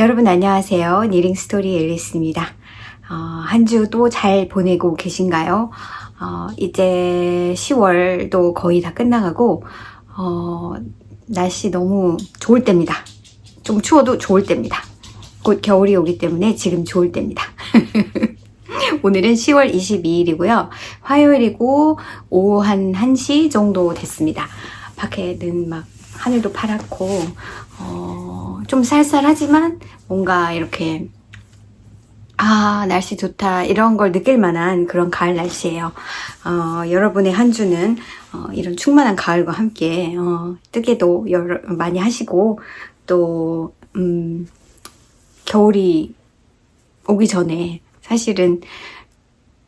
여러분 안녕하세요. 니링스토리 앨리스입니다. 한 주도 잘 보내고 계신가요? 이제 10월도 거의 다 끝나가고 날씨 너무 좋을 때입니다. 좀 추워도 좋을 때입니다. 곧 겨울이 오기 때문에 지금 좋을 때입니다. 오늘은 10월 22일이고요. 화요일이고 오후 한 1시 정도 됐습니다. 밖에는 막 하늘도 파랗고 좀 쌀쌀하지만 뭔가 이렇게 날씨 좋다 이런 걸 느낄 만한 그런 가을 날씨예요. 여러분의 한 주는 이런 충만한 가을과 함께 뜨개도 많이 하시고 또 겨울이 오기 전에 사실은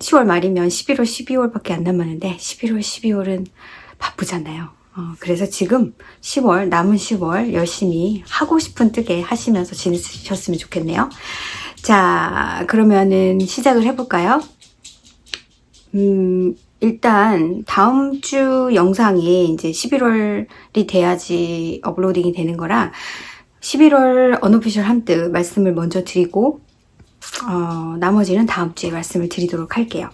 10월 말이면 11월, 12월밖에 안 남았는데 11월, 12월은 바쁘잖아요. 그래서 지금 10월, 남은 10월 열심히 하고 싶은 뜨개 하시면서 지내셨으면 좋겠네요. 자, 그러면은 시작을 해볼까요? 일단 다음 주 영상이 이제 11월이 돼야지 업로딩이 되는 거라 11월 언어피셜 함뜨 말씀을 먼저 드리고 나머지는 다음 주에 말씀을 드리도록 할게요.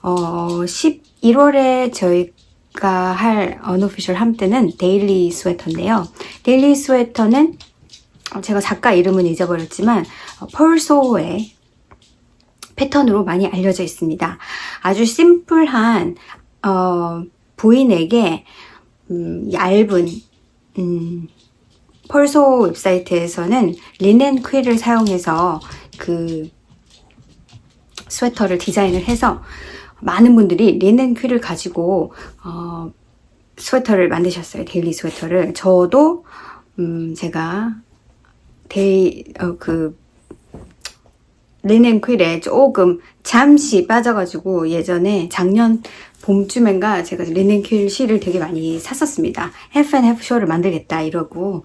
11월에 저희가 할 언어피셜 함뜨는 데일리 스웨터인데요. 데일리 스웨터는 제가 작가 이름은 잊어버렸지만 펄소의 패턴으로 많이 알려져 있습니다. 아주 심플한 부인에게 얇은 펄소 웹사이트에서는 리넨 퀼을 사용해서 그 스웨터를 디자인을 해서 많은 분들이 리넨 퀼을 가지고 스웨터를 만드셨어요. 데일리 스웨터를. 저도 제가 리넨 퀼에 조금 잠시 빠져가지고 예전에 작년 봄쯤인가 제가 리넨 퀼 실을 되게 많이 샀었습니다. 해프 앤 해프 숄을 만들겠다 이러고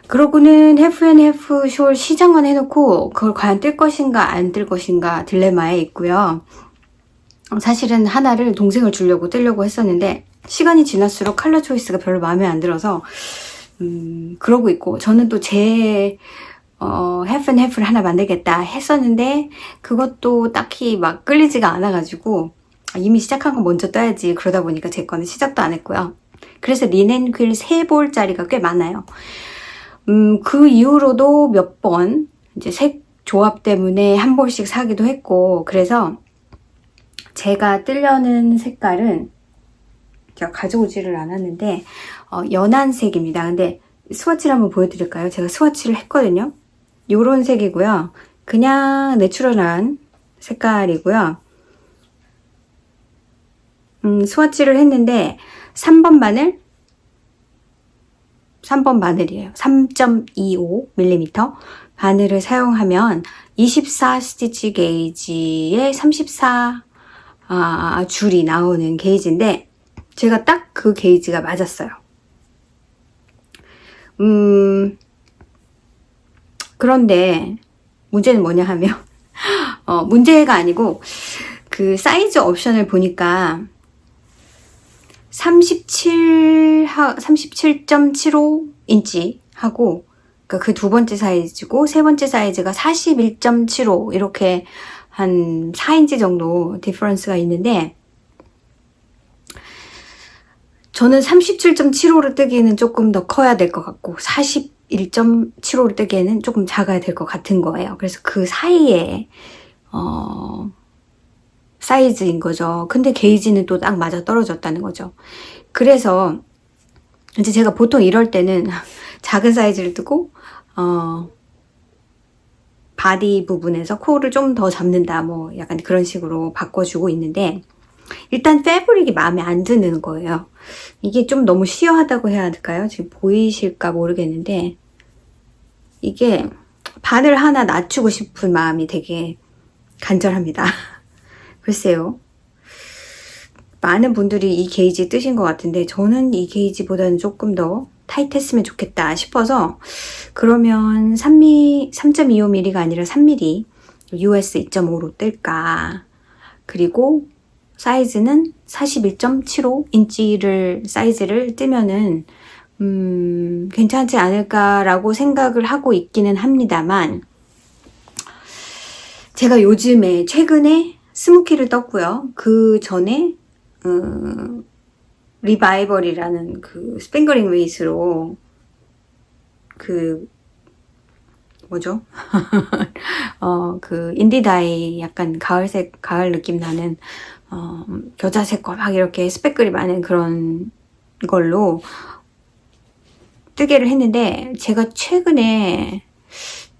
그러고는 해프 앤 해프 숄 시작만 해놓고 그걸 과연 뜰 것인가 안 뜰 것인가 딜레마에 있고요. 사실은 하나를 동생을 주려고 뜨려고 했었는데 시간이 지날수록 컬러 초이스가 별로 마음에 안 들어서 그러고 있고 저는 또 제 해프 앤 해프를 하나 만들겠다 했었는데 그것도 딱히 막 끌리지가 않아가지고 이미 시작한 거 먼저 떠야지 그러다 보니까 제 거는 시작도 안 했고요. 그래서 리넨 퀼 3볼짜리가 꽤 많아요. 그 이후로도 몇 번 이제 색 조합 때문에 한 볼씩 사기도 했고 그래서 제가 뜨려는 색깔은 제가 가져오지를 않았는데 연한 색입니다. 근데 스와치를 한번 보여드릴까요? 제가 스와치를 했거든요. 요런 색이고요. 그냥 내추럴한 색깔이고요. 스와치를 했는데 3번 바늘이에요. 3.25mm 바늘을 사용하면 24 스티치 게이지에 34 줄이 나오는 게이지인데 제가 딱 그 게이지가 맞았어요. 그런데 문제는 뭐냐 하면 문제가 아니고 그 사이즈 옵션을 보니까 37.75인치 하고 그 두 번째 사이즈고 세 번째 사이즈가 41.75 이렇게 한 4인치 정도 디퍼런스가 있는데 저는 37.75를 뜨기에는 조금 더 커야 될 것 같고 41.75를 뜨기에는 조금 작아야 될 것 같은 거예요. 그래서 그 사이에 사이즈인 거죠. 근데 게이지는 또 딱 맞아 떨어졌다는 거죠. 그래서 이제 제가 보통 이럴 때는 작은 사이즈를 뜨고 바디 부분에서 코를 좀 더 잡는다 뭐 약간 그런 식으로 바꿔주고 있는데 일단 패브릭이 마음에 안 드는 거예요. 이게 좀 너무 시어하다고 해야 할까요? 지금 보이실까 모르겠는데 이게 바늘 하나 낮추고 싶은 마음이 되게 간절합니다. 글쎄요. 많은 분들이 이 게이지 뜨신 것 같은데 저는 이 게이지보다는 조금 더 타이트했으면 좋겠다 싶어서 그러면 3.25mm가 아니라 3mm US 2.5로 뜰까. 그리고 사이즈는 41.75인치를 사이즈를 뜨면은 괜찮지 않을까라고 생각을 하고 있기는 합니다만, 제가 요즘에 최근에 스모키를 떴고요. 그 전에 리바이벌이라는 그 스팽글링 웨이스로 그 뭐죠? 그 인디다이 약간 가을색, 가을 느낌 나는 겨자색과 막 이렇게 스펙글이 많은 그런 걸로 뜨개를 했는데, 제가 최근에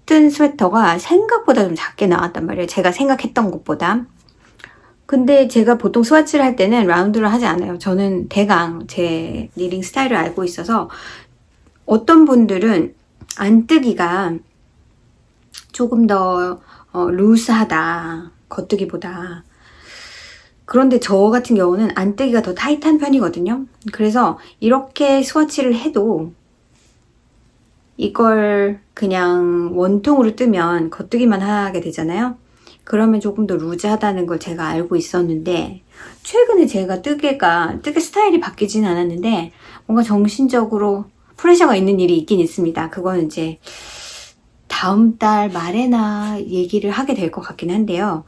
뜬 스웨터가 생각보다 좀 작게 나왔단 말이에요. 제가 생각했던 것보다. 근데 제가 보통 스와치를 할 때는 라운드를 하지 않아요. 저는 대강 제 니링 스타일을 알고 있어서, 어떤 분들은 안뜨기가 조금 더 루스하다, 겉뜨기보다. 그런데 저 같은 경우는 안뜨기가 더 타이트한 편이거든요. 그래서 이렇게 스와치를 해도 이걸 그냥 원통으로 뜨면 겉뜨기만 하게 되잖아요. 그러면 조금 더 루즈하다는 걸 제가 알고 있었는데, 최근에 제가 뜨개 스타일이 바뀌진 않았는데 뭔가 정신적으로 프레셔가 있는 일이 있긴 있습니다. 그거는 이제 다음 달 말에나 얘기를 하게 될 것 같긴 한데요.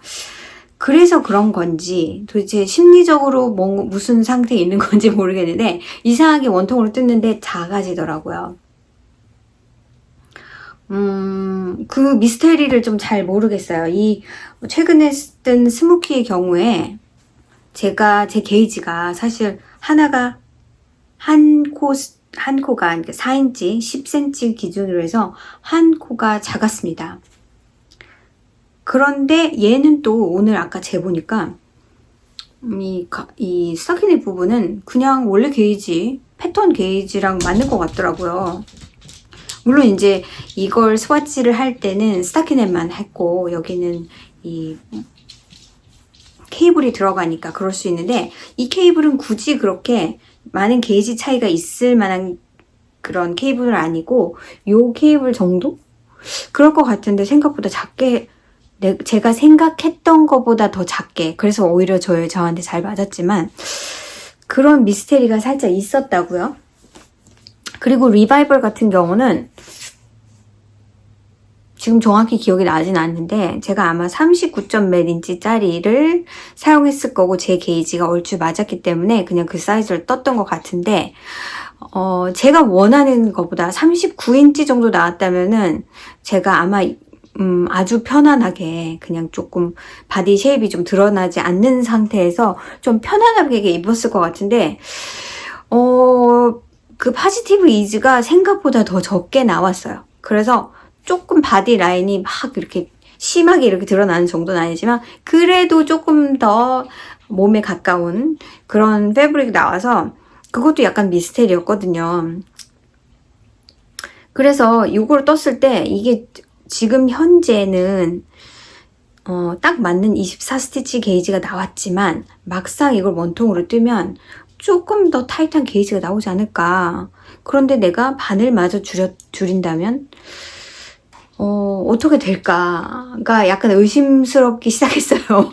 그래서 그런 건지 도대체 심리적으로 무슨 상태에 있는 건지 모르겠는데, 이상하게 원통으로 뜯는데 작아지더라고요. 그 미스테리를 좀 잘 모르겠어요. 이 최근에 뜬 스모키의 경우에 제 게이지가 사실 하나가 한 코가 4인치, 10cm 기준으로 해서 한 코가 작았습니다. 그런데 얘는 또 오늘 아까 재보니까 이 스타킹의 부분은 그냥 원래 게이지, 패턴 게이지랑 맞는 것 같더라고요. 물론 이제 이걸 스와치를 할 때는 스타킹에만 했고, 여기는 이 케이블이 들어가니까 그럴 수 있는데, 이 케이블은 굳이 그렇게 많은 게이지 차이가 있을 만한 그런 케이블은 아니고, 요 케이블 정도? 그럴 것 같은데 생각보다 작게, 제가 생각했던 것보다 더 작게, 그래서 오히려 저한테 잘 맞았지만, 그런 미스테리가 살짝 있었다고요. 그리고 리바이벌 같은 경우는 지금 정확히 기억이 나진 않는데, 제가 아마 39점 몇 인치짜리를 사용했을 거고, 제 게이지가 얼추 맞았기 때문에 그냥 그 사이즈를 떴던 것 같은데, 제가 원하는 것보다 39인치 정도 나왔다면은 제가 아마 아주 편안하게 그냥 조금 바디 쉐입이 좀 드러나지 않는 상태에서 좀 편안하게 입었을 것 같은데, 그 파지티브 이즈가 생각보다 더 적게 나왔어요. 그래서 조금 바디 라인이 막 이렇게 심하게 이렇게 드러나는 정도는 아니지만, 그래도 조금 더 몸에 가까운 그런 패브릭이 나와서 그것도 약간 미스테리였거든요. 그래서 이걸 떴을 때 이게 지금 현재는 딱 맞는 24스티치 게이지가 나왔지만, 막상 이걸 원통으로 뜨면 조금 더 타이트한 게이지가 나오지 않을까. 그런데 내가 바늘마저 줄인다면 어떻게 될까가 약간 의심스럽기 시작했어요.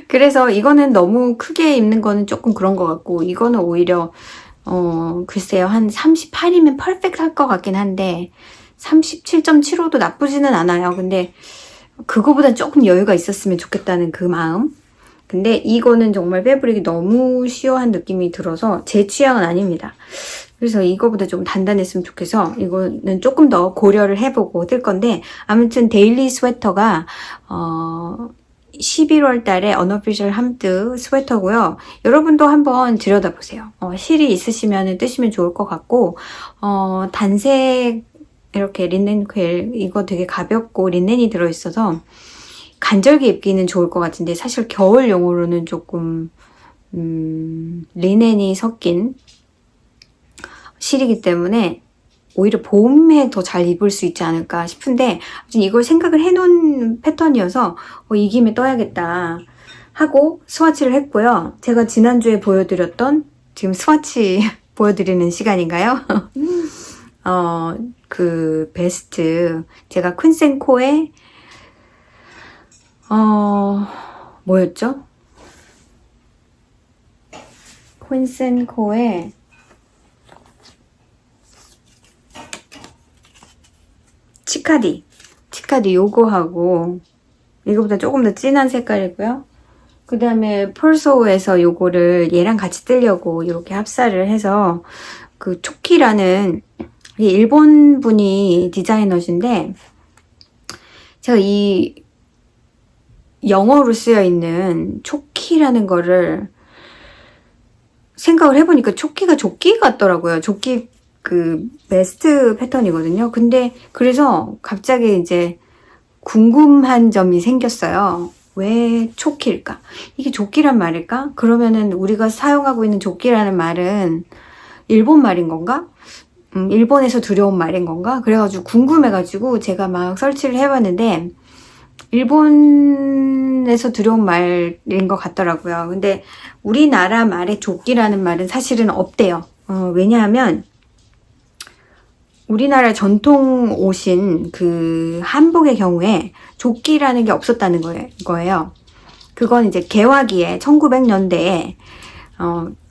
그래서 이거는 너무 크게 입는 거는 조금 그런 것 같고, 이거는 오히려 글쎄요, 한 38이면 퍼펙트 할 것 같긴 한데 37.75도 나쁘지는 않아요. 근데 그거보다 조금 여유가 있었으면 좋겠다는 그 마음. 근데 이거는 정말 패브릭이 너무 시어한 느낌이 들어서 제 취향은 아닙니다. 그래서 이거보다 좀 단단했으면 좋겠어. 이거는 조금 더 고려를 해보고 뜰 건데, 아무튼 데일리 스웨터가 11월 달에 언어피셜 함뜨 스웨터고요. 여러분도 한번 들여다보세요. 실이 있으시면 뜨시면 좋을 것 같고, 단색 이렇게 린넨 퀘일, 이거 되게 가볍고 린넨이 들어있어서 간절기 입기는 좋을 것 같은데, 사실 겨울용으로는 조금 리넨이 섞인 실이기 때문에 오히려 봄에 더 잘 입을 수 있지 않을까 싶은데, 이걸 생각을 해놓은 패턴이어서 이 김에 떠야겠다 하고 스와치를 했고요. 제가 지난주에 보여드렸던, 지금 스와치 보여드리는 시간인가요? 그 베스트, 제가 퀸센코의 뭐였죠? 퀸센코의 치카디 요거하고 이거보다 조금 더 진한 색깔이고요. 그 다음에 폴소에서 요거를 얘랑 같이 뜨려고 이렇게 합사를 해서 그 초키라는 이게 일본 분이 디자이너신데 제가 이 영어로 쓰여 있는 초키라는 거를 생각을 해보니까 초키가 조끼 같더라고요. 조끼 그 베스트 패턴이거든요. 근데 그래서 갑자기 이제 궁금한 점이 생겼어요. 왜 조끼일까? 이게 조끼란 말일까? 그러면은 우리가 사용하고 있는 조끼라는 말은 일본 말인 건가? 일본에서 들여온 말인 건가? 그래가지고 궁금해가지고 제가 막 설치를 해봤는데 일본에서 들여온 말인 것 같더라고요. 근데 우리나라 말에 조끼라는 말은 사실은 없대요. 왜냐하면 우리나라 전통 옷인 그 한복의 경우에 조끼라는 게 없었다는 거예요. 그건 이제 개화기에 1900년대에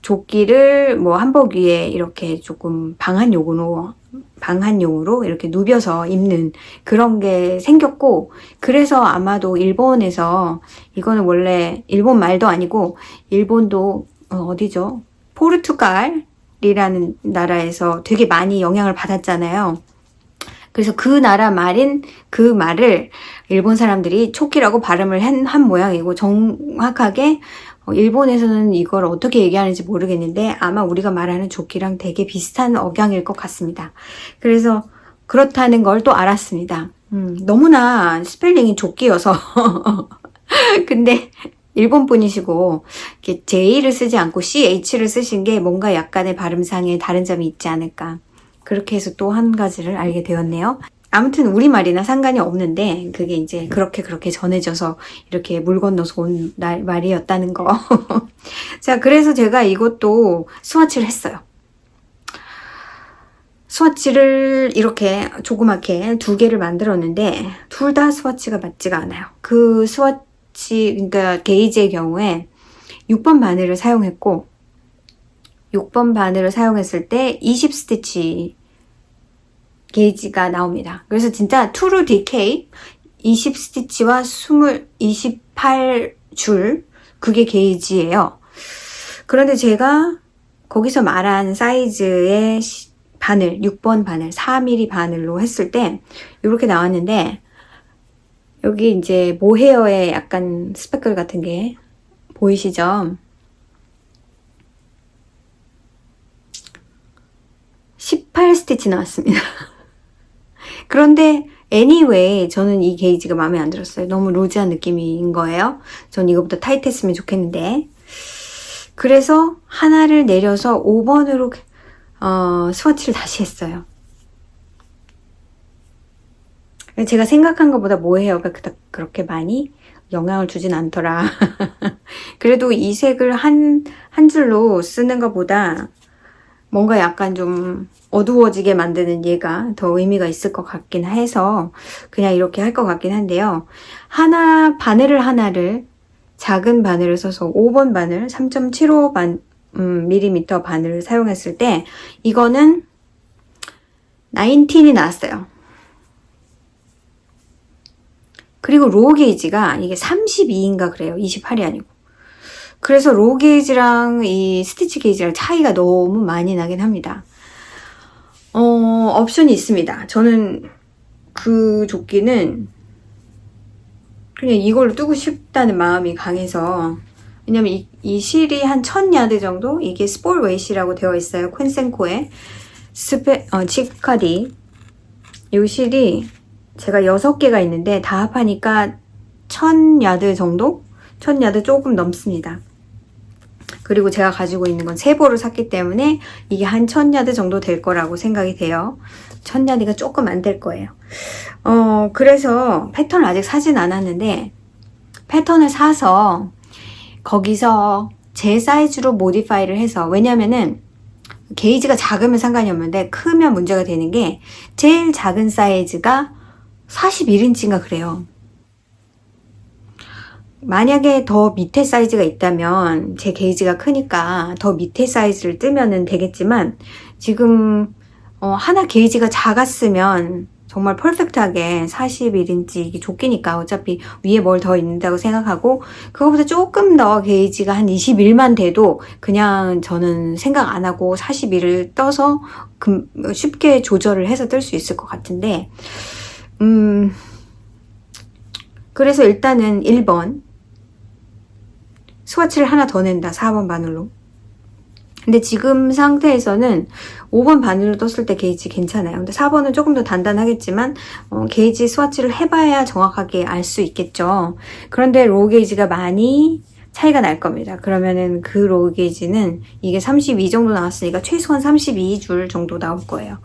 조끼를 뭐 한복 위에 이렇게 조금 방한용으로 이렇게 누벼서 입는 그런 게 생겼고, 그래서 아마도 일본에서 이거는 원래 일본 말도 아니고 일본도 어디죠? 포르투갈이라는 나라에서 되게 많이 영향을 받았잖아요. 그래서 그 나라 말인 그 말을 일본 사람들이 초키라고 발음을 한 모양이고, 정확하게 일본에서는 이걸 어떻게 얘기하는지 모르겠는데 아마 우리가 말하는 조끼랑 되게 비슷한 억양일 것 같습니다. 그래서 그렇다는 걸 또 알았습니다. 너무나 스펠링이 조끼여서 근데 일본 분이시고 이렇게 J를 쓰지 않고 CH를 쓰신 게 뭔가 약간의 발음상에 다른 점이 있지 않을까, 그렇게 해서 또 한 가지를 알게 되었네요. 아무튼 우리말이나 상관이 없는데 그게 이제 그렇게 전해져서 이렇게 물 건너서 온 말이었다는 거. 자, 그래서 제가 이것도 스와치를 했어요. 스와치를 이렇게 조그맣게 2개를 만들었는데 둘 다 스와치가 맞지가 않아요. 그 스와치, 그러니까 게이지의 경우에 6번 바늘을 사용했고 6번 바늘을 사용했을 때 20스티치 게이지가 나옵니다. 그래서 진짜 트루 DK 20스티치와 28줄 그게 게이지예요. 그런데 제가 거기서 말한 사이즈의 바늘, 6번 바늘, 4mm 바늘로 했을 때 이렇게 나왔는데, 여기 이제 모헤어에 약간 스패클 같은 게 보이시죠? 18스티치 나왔습니다. 그런데 anyway 저는 이 게이지가 마음에 안 들었어요. 너무 루즈한 느낌인 거예요. 전 이거보다 타이트했으면 좋겠는데. 그래서 하나를 내려서 5번으로 스와치를 다시 했어요. 제가 생각한 것보다 모헤어가 그렇게 많이 영향을 주진 않더라. 그래도 이 색을 한 줄로 쓰는 것보다 뭔가 약간 좀 어두워지게 만드는 얘가 더 의미가 있을 것 같긴 해서 그냥 이렇게 할 것 같긴 한데요. 바늘을 하나를 작은 바늘을 써서 5번 바늘 3.75 mm 바늘을 사용했을 때 이거는 19이 나왔어요. 그리고 로우 게이지가 이게 32인가 그래요. 28이 아니고. 그래서 로우 게이지랑 이 스티치 게이지랑 차이가 너무 많이 나긴 합니다. 옵션이 있습니다. 저는 그 조끼는 그냥 이걸로 뜨고 싶다는 마음이 강해서, 왜냐면 이 실이 한 1000야드 정도? 이게 스폴 웨이시라고 되어 있어요. 콘센코에 치카디. 이 실이 제가 6개가 있는데 다 합하니까 1000야드 정도? 1000야드 조금 넘습니다. 그리고 제가 가지고 있는 건 3보를 샀기 때문에 이게 한 1000야드 정도 될 거라고 생각이 돼요. 1000야드가 조금 안 될 거예요. 그래서 패턴을 아직 사진 않았는데 패턴을 사서 거기서 제 사이즈로 모디파이를 해서, 왜냐면은 게이지가 작으면 상관이 없는데 크면 문제가 되는 게 제일 작은 사이즈가 41인치인가 그래요. 만약에 더 밑에 사이즈가 있다면 제 게이지가 크니까 더 밑에 사이즈를 뜨면은 되겠지만 지금 하나 게이지가 작았으면 정말 퍼펙트하게 41인치 이게 조끼니까 어차피 위에 뭘 더 입는다고 생각하고 그거보다 조금 더 게이지가 한 21만 돼도 그냥 저는 생각 안 하고 41을 떠서 쉽게 조절을 해서 뜰 수 있을 것 같은데 그래서 일단은 1번 스와치를 하나 더 낸다. 4번 바늘로. 근데 지금 상태에서는 5번 바늘로 떴을 때 게이지 괜찮아요. 근데 4번은 조금 더 단단하겠지만 게이지 스와치를 해봐야 정확하게 알 수 있겠죠. 그런데 로우 게이지가 많이 차이가 날 겁니다. 그러면은 그 로우 게이지는 이게 32 정도 나왔으니까 최소한 32줄 정도 나올 거예요.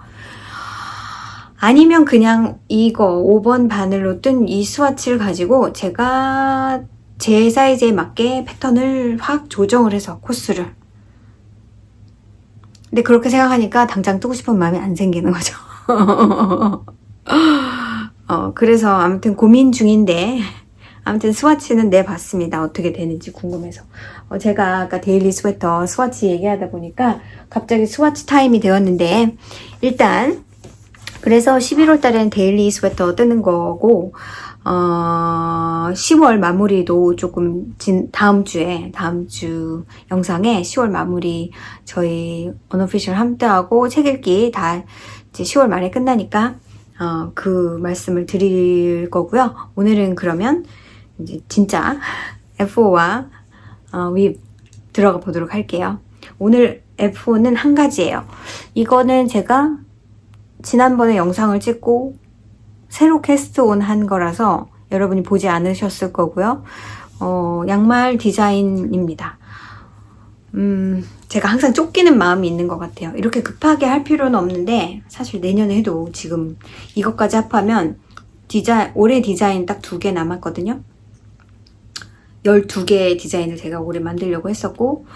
아니면 그냥 이거 5번 바늘로 뜬 이 스와치를 가지고 제가 제 사이즈에 맞게 패턴을 확 조정을 해서 코스를. 근데 그렇게 생각하니까 당장 뜨고 싶은 마음이 안 생기는 거죠. 그래서 아무튼 고민 중인데 아무튼 스와치는 내봤습니다. 어떻게 되는지 궁금해서. 제가 아까 데일리 스웨터 스와치 얘기하다 보니까 갑자기 스와치 타임이 되었는데 일단 그래서 11월 달에는 데일리 스웨터 뜨는 거고 10월 마무리도 조금 다음 주 영상에 10월 마무리 저희 언어피셜 함대하고 책 읽기 다 이제 10월 말에 끝나니까 그 말씀을 드릴 거고요. 오늘은 그러면 이제 진짜 F5와 윗 들어가 보도록 할게요. 오늘 F5는 한 가지예요. 이거는 제가 지난번에 영상을 찍고 새로 캐스트온 한 거라서 여러분이 보지 않으셨을 거고요. 양말 디자인입니다. 제가 항상 쫓기는 마음이 있는 것 같아요. 이렇게 급하게 할 필요는 없는데 사실 내년에 해도 지금 이것까지 합하면 올해 디자인 딱 2개 남았거든요. 12개의 디자인을 제가 올해 만들려고 했었고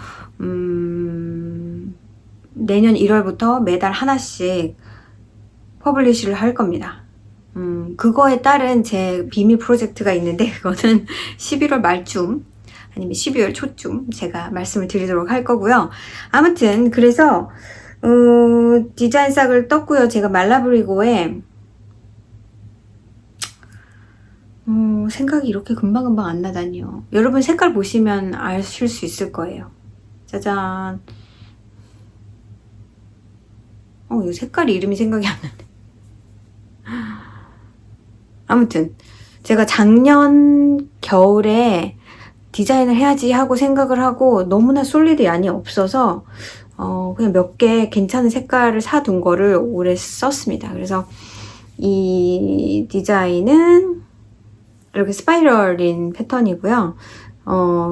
내년 1월부터 매달 하나씩 퍼블리시를 할 겁니다. 그거에 따른 제 비밀 프로젝트가 있는데 그거는 11월 말쯤 아니면 12월 초쯤 제가 말씀을 드리도록 할 거고요. 아무튼 그래서 디자인 싹을 떴고요. 제가 말라브리고에 생각이 이렇게 금방금방 안 나다니요. 여러분 색깔 보시면 아실 수 있을 거예요. 짜잔. 이 색깔 이름이 생각이 안 나네. 아무튼 제가 작년 겨울에 디자인을 해야지 하고 생각을 하고 너무나 솔리드 양이 없어서 그냥 몇 개 괜찮은 색깔을 사둔 거를 올해 썼습니다. 그래서 이 디자인은 이렇게 스파이럴인 패턴이고요.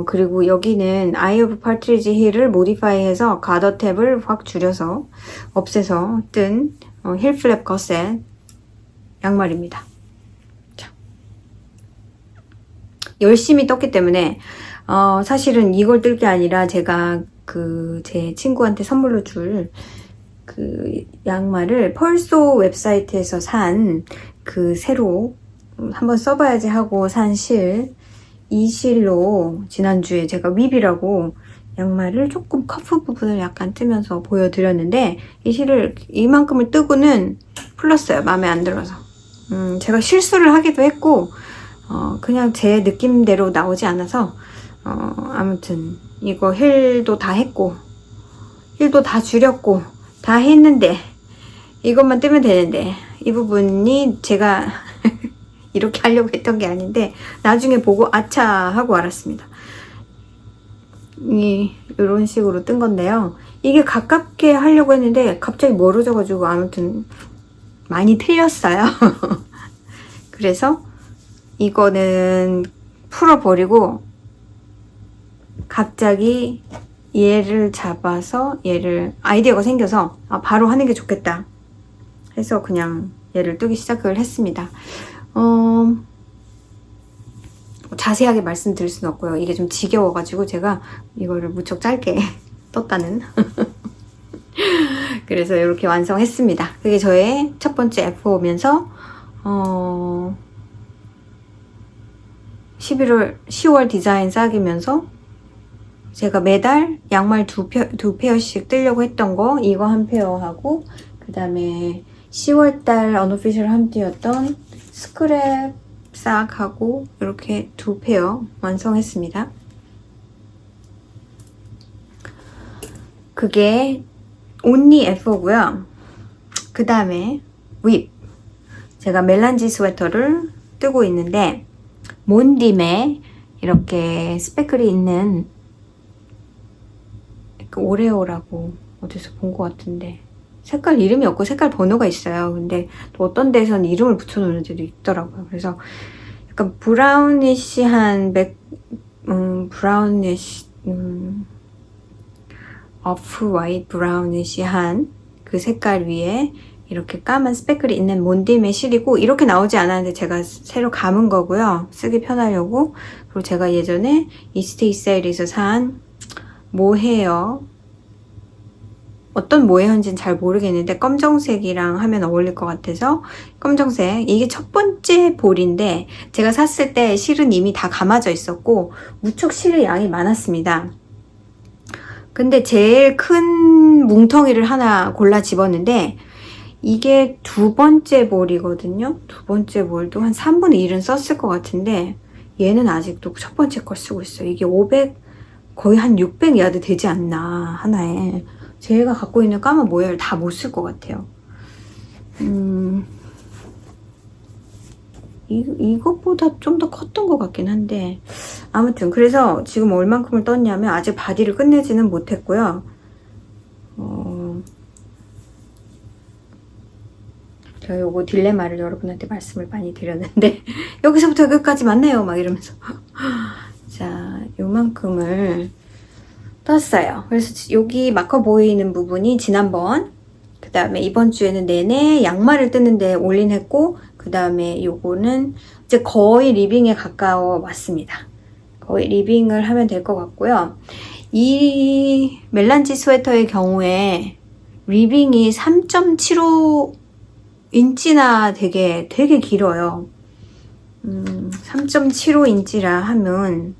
그리고 여기는 아이 오브 파트리지 힐을 모디파이해서 가더 탭을 확 줄여서 없애서 뜬 힐 플랩 거셋 양말입니다. 자. 열심히 떴기 때문에 사실은 이걸 뜰 게 아니라 제가 제 친구한테 선물로 줄 그 양말을 펄소 웹사이트에서 산 새로 한번 써봐야지 하고 산 이 실로 지난주에 제가 윕이라고 양말을 조금 커프 부분을 약간 뜨면서 보여드렸는데 이 실을 이만큼을 뜨고는 풀렀어요. 마음에 안 들어서. 제가 실수를 하기도 했고 그냥 제 느낌대로 나오지 않아서 아무튼 이거 힐도 다 했고 힐도 다 줄였고 다 했는데 이것만 뜨면 되는데 이 부분이 제가 이렇게 하려고 했던 게 아닌데 나중에 보고 아차 하고 알았습니다. 이런 식으로 뜬 건데요. 이게 가깝게 하려고 했는데 갑자기 멀어져가지고 아무튼 많이 틀렸어요. 그래서 이거는 풀어버리고 갑자기 얘를 잡아서 아이디어가 생겨서 바로 하는 게 좋겠다 해서 그냥 얘를 뜨기 시작을 했습니다. 자세하게 말씀드릴 수는 없고요. 이게 좀 지겨워가지고 제가 이거를 무척 짧게 떴다는 그래서 이렇게 완성했습니다. 그게 저의 첫 번째 F5면서 10월 디자인 싹이면서 제가 매달 양말 두 페어씩 뜨려고 했던 거 이거 한 페어 하고 그 다음에 10월달 언오피셜 함띠였던 스크랩 싹하고 이렇게 두 페어 완성했습니다. 그게 온리 F4고요. 그 다음에 윕. 제가 멜란지 스웨터를 뜨고 있는데 몬딤에 이렇게 스패클이 있는 오레오라고 어디서 본 것 같은데 색깔 이름이 없고 색깔 번호가 있어요. 근데 또 어떤 데서는 이름을 붙여놓는 데도 있더라고요. 그래서 약간 브라우니시한 브라우니시 오프 화이트 브라우니시한 그 색깔 위에 이렇게 까만 스패클이 있는 몬딤의 실이고 이렇게 나오지 않았는데 제가 새로 감은 거고요. 쓰기 편하려고. 그리고 제가 예전에 이스테이세일에서 산 모헤어 어떤 모헤어인지는 잘 모르겠는데 검정색이랑 하면 어울릴 것 같아서 검정색. 이게 첫 번째 볼인데 제가 샀을 때 실은 이미 다 감아져 있었고 무척 실의 양이 많았습니다. 근데 제일 큰 뭉텅이를 하나 골라 집었는데 이게 두 번째 볼이거든요. 두 번째 볼도 한 3분의 1은 썼을 것 같은데 얘는 아직도 첫 번째 걸 쓰고 있어요. 이게 500 거의 한 600야드 되지 않나 하나에. 제가 갖고 있는 까만 모양을 다 못 쓸 것 같아요. 이것보다 좀 더 컸던 것 같긴 한데 아무튼 그래서 지금 얼만큼을 떴냐면 아직 바디를 끝내지는 못했고요. 제가 요거 딜레마를 여러분한테 말씀을 많이 드렸는데 여기서부터 끝까지 맞네요 막 이러면서 자 요만큼을 떴어요. 그래서 여기 막혀 보이는 부분이 지난번 그 다음에 이번 주에는 내내 양말을 뜨는데 올인했고 그 다음에 요거는 이제 거의 리빙에 가까워 왔습니다. 거의 리빙을 하면 될 것 같고요. 이 멜란지 스웨터의 경우에 리빙이 3.75인치나 되게 길어요. 3.75인치라 하면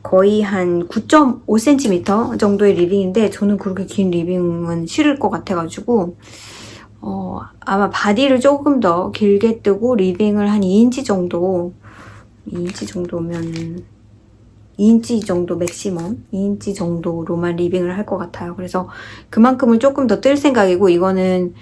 거의 한 9.5cm 정도의 리빙인데 저는 그렇게 긴 리빙은 싫을 것 같아가지고 아마 바디를 조금 더 길게 뜨고 리빙을 한 2인치 정도 2인치 정도면 2인치 정도 맥시멈 2인치 정도로만 리빙을 할 것 같아요. 그래서 그만큼을 조금 더 뜰 생각이고 이거는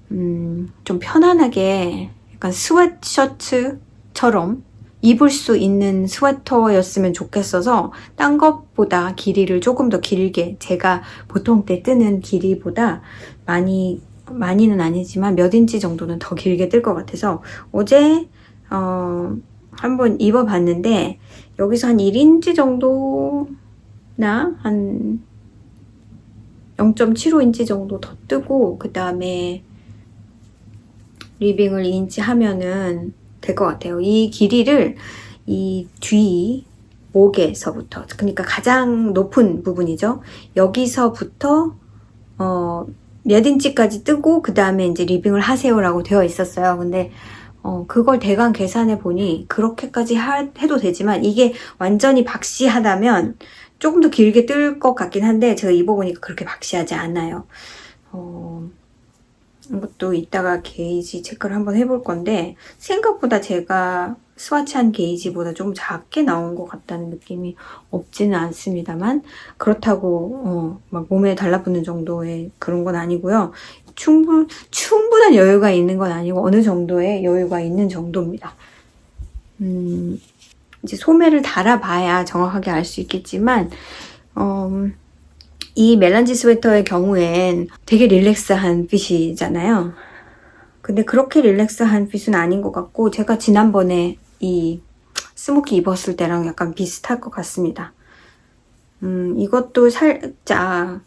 좀 편안하게 약간 스웨트셔츠처럼 입을 수 있는 스웨터였으면 좋겠어서 딴 것보다 길이를 조금 더 길게 제가 보통 때 뜨는 길이보다 많이는 아니지만 몇 인치 정도는 더 길게 뜰 것 같아서 어제 한번 입어봤는데 여기서 한 1인치 정도나 한 0.75인치 정도 더 뜨고 그 다음에 리빙을 2인치 하면은 될 것 같아요. 이 길이를 이 뒤 목에서부터 그러니까 가장 높은 부분이죠. 여기서부터 몇 인치까지 뜨고 그 다음에 이제 리빙을 하세요라고 되어 있었어요. 근데 그걸 대강 계산해 보니 그렇게까지 해도 되지만 이게 완전히 박시하다면 조금 더 길게 뜰 것 같긴 한데 제가 입어보니까 그렇게 박시하지 않아요. 이것도 이따가 게이지 체크를 한번 해볼 건데 생각보다 제가 스와치한 게이지보다 좀 작게 나온 것 같다는 느낌이 없지는 않습니다만 그렇다고 막 몸에 달라붙는 정도의 그런 건 아니고요. 충분한 여유가 있는 건 아니고 어느 정도의 여유가 있는 정도입니다. 이제 소매를 달아봐야 정확하게 알 수 있겠지만 이 멜란지 스웨터의 경우엔 되게 릴렉스한 핏이잖아요. 근데 그렇게 릴렉스한 핏은 아닌 것 같고 제가 지난번에 이 스모키 입었을 때랑 약간 비슷할 것 같습니다. 이것도 살짝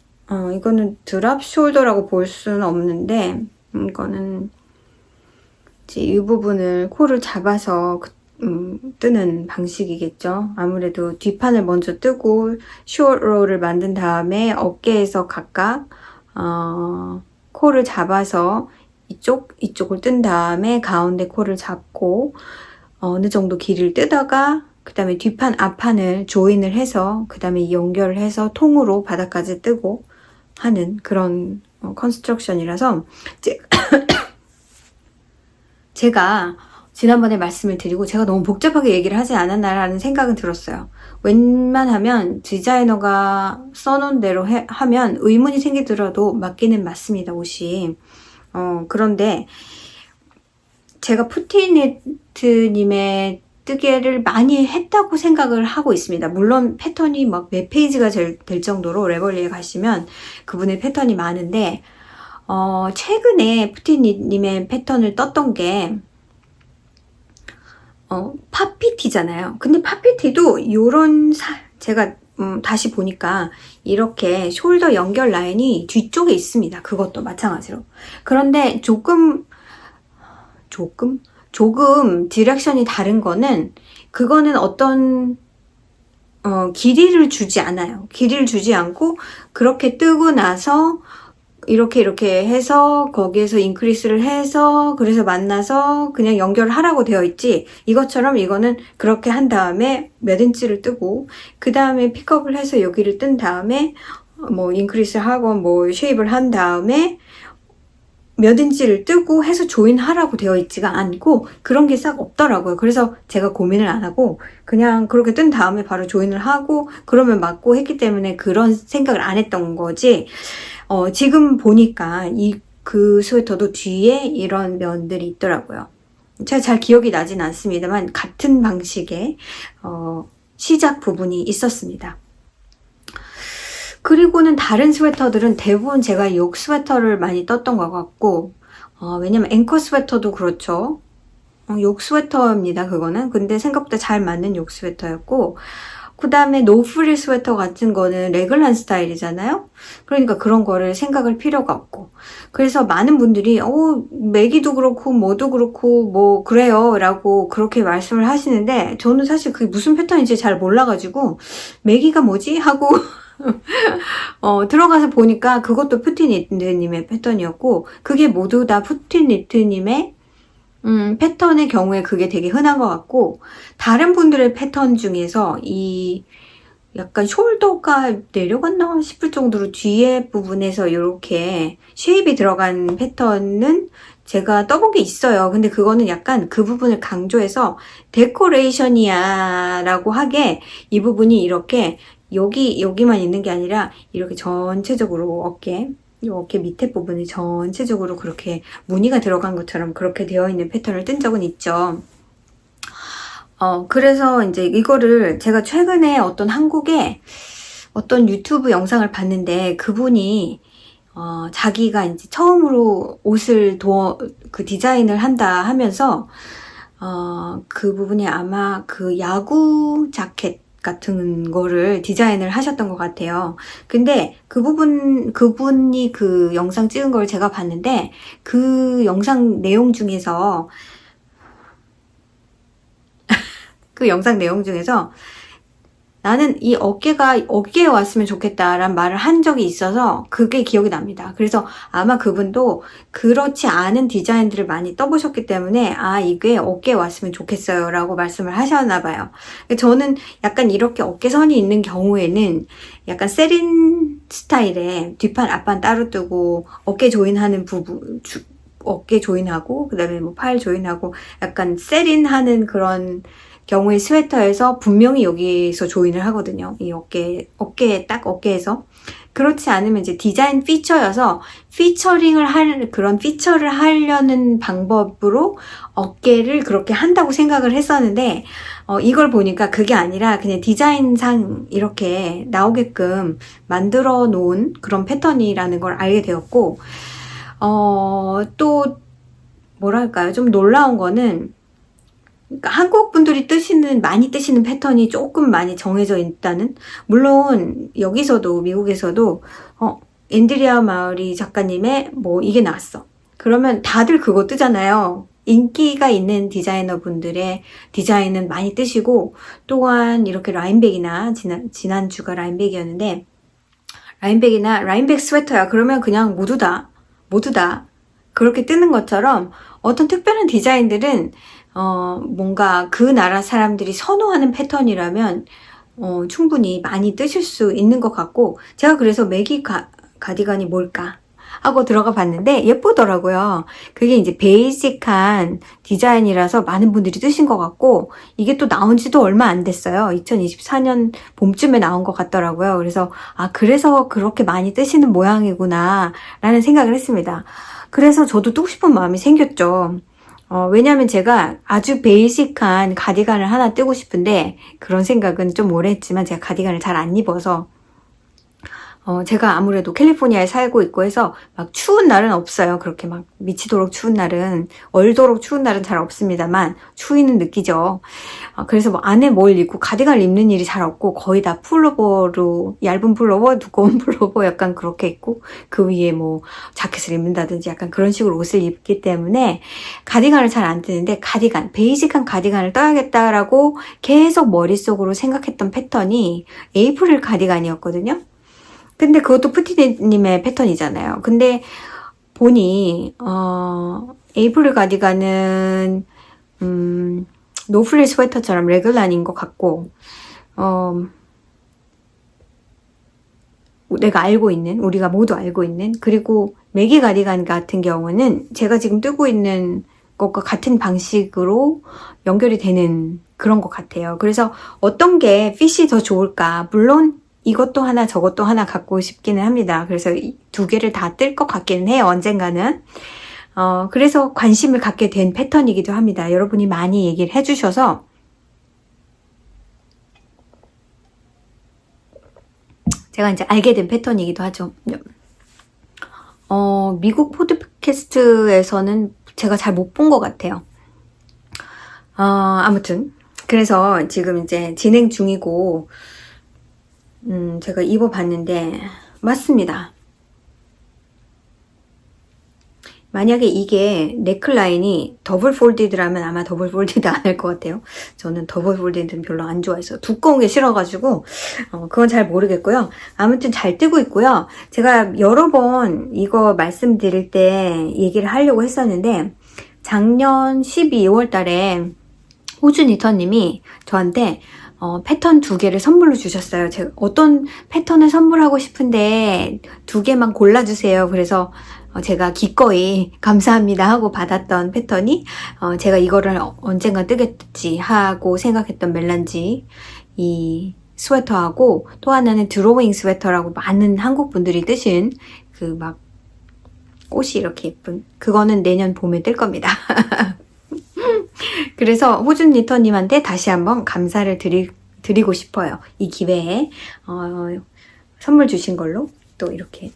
이거는 드랍 숄더라고 볼 수는 없는데 이거는 이제 이 부분을 코를 잡아서 뜨는 방식이겠죠. 아무래도 뒷판을 먼저 뜨고 숏롤을 만든 다음에 어깨에서 각각 코를 잡아서 이쪽을 뜬 다음에 가운데 코를 잡고 어느 정도 길이를 뜨다가 그 다음에 뒷판 앞판을 조인을 해서 그 다음에 연결을 해서 통으로 바닥까지 뜨고 하는 그런 컨스트럭션이라서 제가 지난번에 말씀을 드리고 제가 너무 복잡하게 얘기를 하지 않았나라는 생각은 들었어요. 웬만하면 디자이너가 써놓은 대로 하면 의문이 생기더라도 맞기는 맞습니다, 옷이. 그런데 제가 푸티니트님의 뜨개를 많이 했다고 생각을 하고 있습니다. 물론 패턴이 막 몇 페이지가 될 정도로 레벌리에 가시면 그분의 패턴이 많은데, 최근에 푸티니님의 패턴을 떴던 게, 파피티잖아요. 근데 파피티도 요런 제가 다시 보니까 이렇게 숄더 연결 라인이 뒤쪽에 있습니다. 그것도 마찬가지로. 그런데 조금 디렉션이 다른 거는, 그거는 어떤 길이를 주지 않아요. 길이를 주지 않고 그렇게 뜨고 나서 이렇게 해서 거기에서 인크리스를 해서 그래서 만나서 그냥 연결하라고 되어 있지, 이것처럼 이거는 그렇게 한 다음에 몇 인치를 뜨고 그 다음에 픽업을 해서 여기를 뜬 다음에 뭐 인크리스를 하고 뭐 쉐입을 한 다음에 몇 인치를 뜨고 해서 조인하라고 되어 있지가 않고 그런 게 싹 없더라고요. 그래서 제가 고민을 안 하고 그냥 그렇게 뜬 다음에 바로 조인을 하고 그러면 맞고 했기 때문에 그런 생각을 안 했던 거지. 지금 보니까 그 스웨터도 뒤에 이런 면들이 있더라고요. 제가 잘 기억이 나진 않습니다만 같은 방식의 시작 부분이 있었습니다. 그리고는 다른 스웨터들은 대부분 제가 욕 스웨터를 많이 떴던 것 같고, 왜냐면 앵커 스웨터도 그렇죠. 욕 스웨터입니다, 그거는. 근데 생각보다 잘 맞는 욕 스웨터였고, 그 다음에 노프릴 스웨터 같은 거는 레글란 스타일이잖아요. 그러니까 그런 거를 생각할 필요가 없고, 그래서 많은 분들이 매기도 그렇고 뭐도 그렇고 뭐 그래요 라고 그렇게 말씀을 하시는데, 저는 사실 그게 무슨 패턴인지 잘 몰라가지고 매기가 뭐지? 하고 들어가서 보니까 그것도 푸티니트님의 패턴이었고, 그게 모두 다 푸티니트님의 패턴의 경우에 그게 되게 흔한 것 같고, 다른 분들의 패턴 중에서 이 약간 숄더가 내려갔나 싶을 정도로 뒤에 부분에서 이렇게 쉐입이 들어간 패턴은 제가 떠본 게 있어요. 근데 그거는 약간 그 부분을 강조해서 데코레이션이야 라고 하게, 이 부분이 이렇게 여기만 있는 게 아니라 이렇게 전체적으로 어깨 밑에 부분이 전체적으로 그렇게 무늬가 들어간 것처럼 그렇게 되어 있는 패턴을 뜬 적은 있죠. 그래서 이제 이거를 제가 최근에 어떤 한국의 어떤 유튜브 영상을 봤는데, 그분이 자기가 이제 처음으로 옷을 그 디자인을 한다 하면서 그 부분이 아마 그 야구 자켓 같은 거를 디자인을 하셨던 것 같아요. 근데 그분이 그 영상 찍은 걸 제가 봤는데, 그 영상 내용 중에서 나는 이 어깨에 왔으면 좋겠다라는 말을 한 적이 있어서 그게 기억이 납니다. 그래서 아마 그분도 그렇지 않은 디자인들을 많이 떠보셨기 때문에 이게 어깨에 왔으면 좋겠어요 라고 말씀을 하셨나 봐요. 저는 약간 이렇게 어깨선이 있는 경우에는 약간 세린 스타일의 뒷판 앞판 따로 뜨고 어깨 조인하는 부분, 어깨 조인하고 그 다음에 뭐 팔 조인하고 약간 세린하는 그런 경우의 스웨터에서 분명히 여기서 조인을 하거든요. 이 어깨에서. 그렇지 않으면 이제 디자인 피처여서 그런 피처를 하려는 방법으로 어깨를 그렇게 한다고 생각을 했었는데, 이걸 보니까 그게 아니라 그냥 디자인상 이렇게 나오게끔 만들어 놓은 그런 패턴이라는 걸 알게 되었고, 또 뭐랄까요? 좀 놀라운 거는, 그러니까 한국 분들이 많이 뜨시는 패턴이 조금 많이 정해져 있다는. 물론 여기서도 미국에서도 앤드리아 마우리 작가님의 뭐 이게 나왔어, 그러면 다들 그거 뜨잖아요. 인기가 있는 디자이너 분들의 디자인은 많이 뜨시고, 또한 이렇게 라인백이나 지난주가 라인백이었는데, 라인백 스웨터야 그러면 그냥 모두 다 그렇게 뜨는 것처럼, 어떤 특별한 디자인들은 뭔가 그 나라 사람들이 선호하는 패턴이라면 충분히 많이 뜨실 수 있는 것 같고, 제가 그래서 매기 가디건이 뭘까? 하고 들어가 봤는데 예쁘더라고요. 그게 이제 베이직한 디자인이라서 많은 분들이 뜨신 것 같고, 이게 또 나온 지도 얼마 안 됐어요. 2024년 봄쯤에 나온 것 같더라고요. 그래서 그래서 그렇게 많이 뜨시는 모양이구나 라는 생각을 했습니다. 그래서 저도 뜨고 싶은 마음이 생겼죠. 왜냐면 제가 아주 베이직한 가디건을 하나 뜨고 싶은데, 그런 생각은 좀 오래 했지만 제가 가디건을 잘 안 입어서, 제가 아무래도 캘리포니아에 살고 있고 해서 막 추운 날은 없어요. 그렇게 막 미치도록 추운 날은, 얼도록 추운 날은 잘 없습니다만 추위는 느끼죠. 그래서 뭐 안에 뭘 입고 가디건을 입는 일이 잘 없고, 거의 다 풀오버로, 얇은 풀오버, 두꺼운 풀오버 약간 그렇게 입고, 그 위에 뭐 자켓을 입는다든지 약간 그런 식으로 옷을 입기 때문에 가디건을 잘 안 뜨는데, 가디건, 베이직한 가디건을 떠야겠다라고 계속 머릿속으로 생각했던 패턴이 에이프릴 가디건이었거든요. 근데 그것도 푸티님의 패턴이잖아요. 근데 보니 에이프릴 가디건은 노플리 스웨터처럼 레글란인 것 같고, 내가 알고 있는, 우리가 모두 알고 있는, 그리고 매기 가디건 같은 경우는 제가 지금 뜨고 있는 것과 같은 방식으로 연결이 되는 그런 것 같아요. 그래서 어떤 게 핏이 더 좋을까? 물론 이것도 하나 저것도 하나 갖고 싶기는 합니다. 그래서 이 두 개를 다 뜰 것 같기는 해요. 언젠가는. 그래서 관심을 갖게 된 패턴이기도 합니다. 여러분이 많이 얘기를 해주셔서 제가 이제 알게 된 패턴이기도 하죠. 미국 포드캐스트에서는 제가 잘 못 본 것 같아요. 아무튼 그래서 지금 이제 진행 중이고, 제가 입어봤는데 맞습니다. 만약에 이게 넥라인이 더블 폴디드라면 아마 더블 폴디드 안 할 것 같아요. 저는 더블 폴디드는 별로 안 좋아해서 두꺼운 게 싫어가지고 그건 잘 모르겠고요. 아무튼 잘 뜨고 있고요. 제가 여러 번 이거 말씀드릴 때 얘기를 하려고 했었는데, 작년 12월 달에 호주 니터님이 저한테 패턴 2개를 선물로 주셨어요. 제가 어떤 패턴을 선물하고 싶은데 2개만 골라주세요. 그래서 제가 기꺼이 감사합니다 하고 받았던 패턴이, 제가 이거를 언젠가 뜨겠지 하고 생각했던 멜란지 이 스웨터하고, 또 하나는 드로잉 스웨터라고 많은 한국 분들이 뜨신 그 막 꽃이 이렇게 예쁜, 그거는 내년 봄에 뜰 겁니다. 그래서 호준 니터님한테 다시 한번 감사를 드리고 싶어요. 이 기회에 선물 주신 걸로 또 이렇게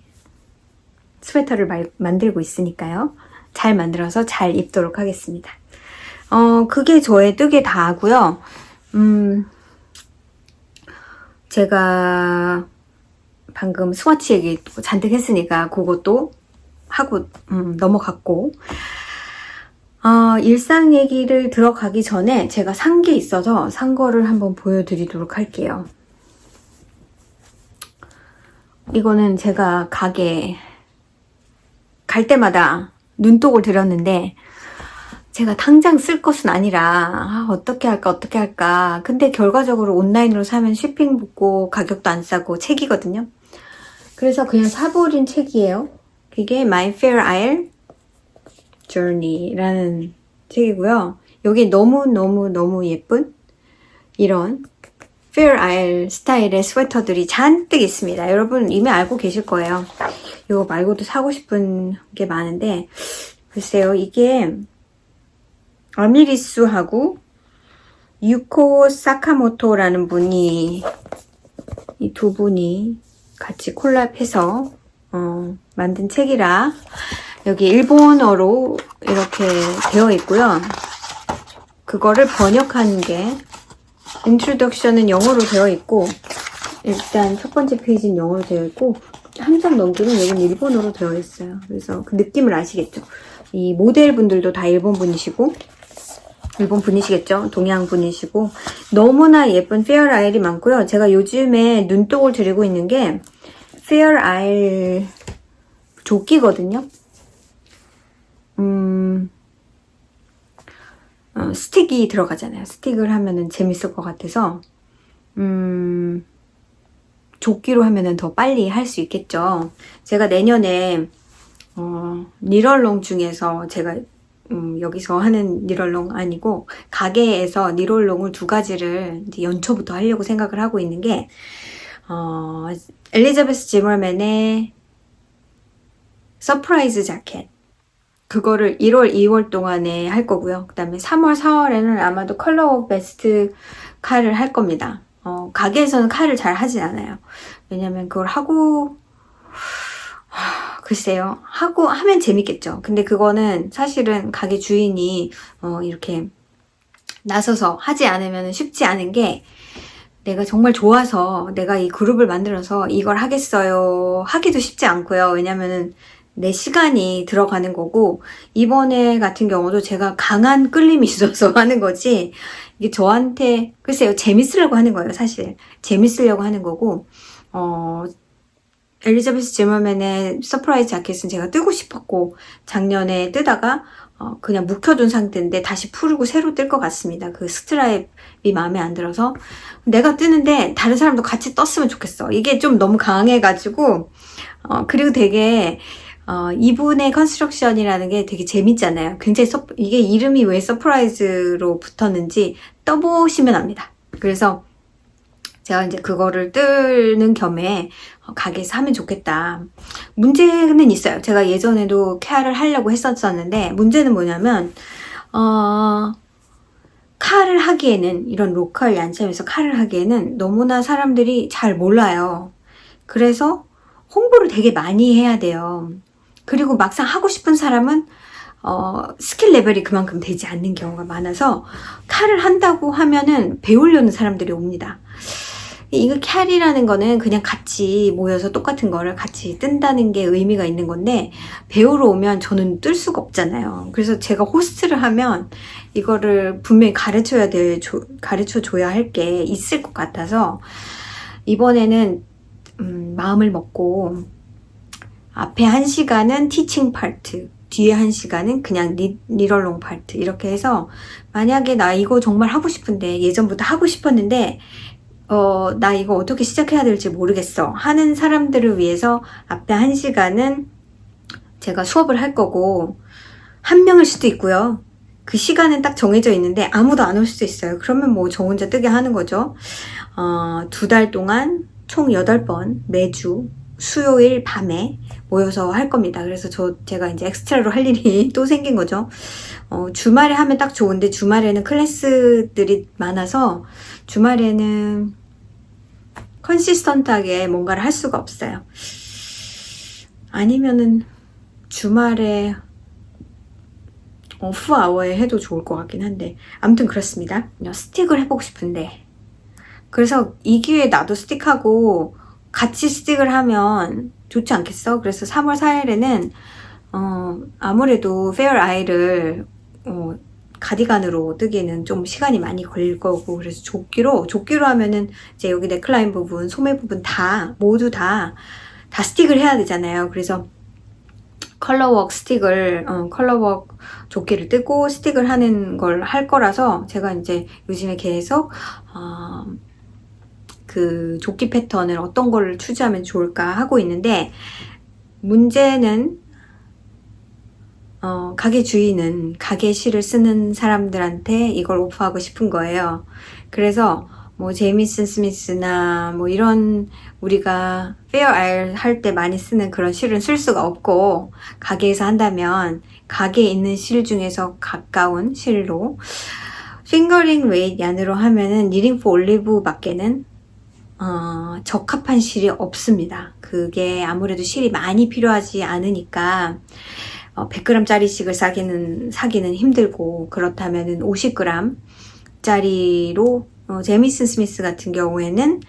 스웨터를 만들고 있으니까요. 잘 만들어서 잘 입도록 하겠습니다. 그게 저의 뜨개 다 하고요. 제가 방금 스와치 얘기 잔뜩 했으니까 그것도 하고 넘어갔고, 일상 얘기를 들어가기 전에 제가 산 게 있어서 산 거를 한번 보여드리도록 할게요. 이거는 제가 가게 갈 때마다 눈독을 들였는데, 제가 당장 쓸 것은 아니라 어떻게 할까. 근데 결과적으로 온라인으로 사면 쇼핑 붙고 가격도 안 싸고 책이거든요. 그래서 그냥 사버린 책이에요. 그게 My Fair Isle Journey라는 책이고요. 여기 너무 예쁜 이런 Fair Isle 스타일의 스웨터들이 잔뜩 있습니다. 여러분 이미 알고 계실 거예요. 이거 말고도 사고 싶은 게 많은데, 글쎄요, 이게 아미리수하고 유코 사카모토라는 분이, 이 두 분이 같이 콜랩해서 만든 책이라 여기 일본어로 이렇게 되어 있고요. 그거를 번역한 게, 인트로덕션은 영어로 되어 있고, 일단 첫 번째 페이지는 영어로 되어 있고, 한 장 넘기면 여기는 일본어로 되어 있어요. 그래서 그 느낌을 아시겠죠? 이 모델분들도 다 일본 분이시겠죠? 동양 분이시고, 너무나 예쁜 페어 아일이 많고요. 제가 요즘에 눈독을 들이고 있는 게 페어 아일 조끼거든요. 스틱이 들어가잖아요. 스틱을 하면은 재밌을 것 같아서 조끼로 하면은 더 빨리 할 수 있겠죠. 제가 내년에 니럴롱 중에서 제가 여기서 하는 니럴롱 아니고 가게에서 니럴롱을 두 가지를 이제 연초부터 하려고 생각을 하고 있는 게 엘리자베스 지머맨의 서프라이즈 자켓, 그거를 1월, 2월 동안에 할 거고요. 그 다음에 3월, 4월에는 아마도 컬러 베스트 칼을 할 겁니다. 가게에서는 칼을 잘 하진 않아요. 왜냐면 그걸 하고 글쎄요. 하면 재밌겠죠. 근데 그거는 사실은 가게 주인이 이렇게 나서서 하지 않으면 쉽지 않은 게, 내가 정말 좋아서 내가 이 그룹을 만들어서 이걸 하겠어요 하기도 쉽지 않고요. 왜냐면은 내 시간이 들어가는 거고, 이번에 같은 경우도 제가 강한 끌림이 있어서 하는 거지, 이게 저한테 글쎄요, 재밌으려고 하는 거예요. 사실 재밌으려고 하는 거고, 엘리자베스 지머맨의 서프라이즈 자켓은 제가 뜨고 싶었고, 작년에 뜨다가 그냥 묵혀둔 상태인데 다시 풀고 새로 뜰 것 같습니다. 그 스트라이프이 마음에 안 들어서. 내가 뜨는데 다른 사람도 같이 떴으면 좋겠어. 이게 좀 너무 강해가지고. 그리고 되게 이분의 컨스트럭션이라는 게 되게 재밌잖아요. 굉장히 이게 이름이 왜 서프라이즈로 붙었는지 떠보시면 압니다. 그래서 제가 이제 그거를 뜨는 겸에 가게에서 하면 좋겠다. 문제는 있어요. 제가 예전에도 칼을 하려고 했었는데, 문제는 뭐냐면 칼을 하기에는, 이런 로컬 얀참에서 칼을 하기에는 너무나 사람들이 잘 몰라요. 그래서 홍보를 되게 많이 해야 돼요. 그리고 막상 하고 싶은 사람은 스킬 레벨이 그만큼 되지 않는 경우가 많아서, 칼을 한다고 하면은 배우려는 사람들이 옵니다. 이거 칼이라는 거는 그냥 같이 모여서 똑같은 거를 같이 뜬다는 게 의미가 있는 건데, 배우러 오면 저는 뜰 수가 없잖아요. 그래서 제가 호스트를 하면 이거를 분명히 가르쳐줘야 할 게 있을 것 같아서, 이번에는 마음을 먹고 앞에 1시간은 티칭 파트, 뒤에 1시간은 그냥 니럴롱 파트, 이렇게 해서, 만약에 나 이거 정말 하고 싶은데, 예전부터 하고 싶었는데 나 이거 어떻게 시작해야 될지 모르겠어 하는 사람들을 위해서 앞에 1시간은 제가 수업을 할 거고, 한 명일 수도 있고요. 그 시간은 딱 정해져 있는데 아무도 안 올 수도 있어요. 그러면 뭐 저 혼자 뜨게 하는 거죠. 2달 동안 총 8번 매주 수요일 밤에 모여서 할 겁니다. 그래서 제가 이제 엑스트라로 할 일이 또 생긴 거죠. 주말에 하면 딱 좋은데, 주말에는 클래스들이 많아서 주말에는 컨시스턴트하게 뭔가를 할 수가 없어요. 아니면은 주말에 오프 아워에 해도 좋을 것 같긴 한데, 아무튼 그렇습니다. 스틱을 해보고 싶은데, 그래서 이 기회에 나도 스틱하고 같이 스틱을 하면 좋지 않겠어? 그래서 3월 4일에는 아무래도 페어 아이를 가디건으로 뜨기에는 좀 시간이 많이 걸릴 거고, 그래서 조끼로 하면은 이제 여기 넥라인 부분, 소매 부분 모두 다 스틱을 해야 되잖아요. 그래서 컬러웍 조끼를 뜨고 스틱을 하는 걸 할 거라서, 제가 이제 요즘에 계속 그 조끼 패턴을 어떤 걸 추지하면 좋을까 하고 있는데, 문제는 가게 주인은 가게 실을 쓰는 사람들한테 이걸 오프하고 싶은 거예요. 그래서 뭐 제이미슨 스미스나 뭐 이런 우리가 페어 아일 할 때 많이 쓰는 그런 실은 쓸 수가 없고, 가게에서 한다면 가게에 있는 실 중에서 가까운 실로, 핑거링 웨이트 얀으로 하면은 니링 포 올리브 밖에는 적합한 실이 없습니다. 그게 아무래도 실이 많이 필요하지 않으니까 100g짜리씩을 사기는 힘들고, 그렇다면은 50g짜리로 제미슨 스미스 같은 경우에는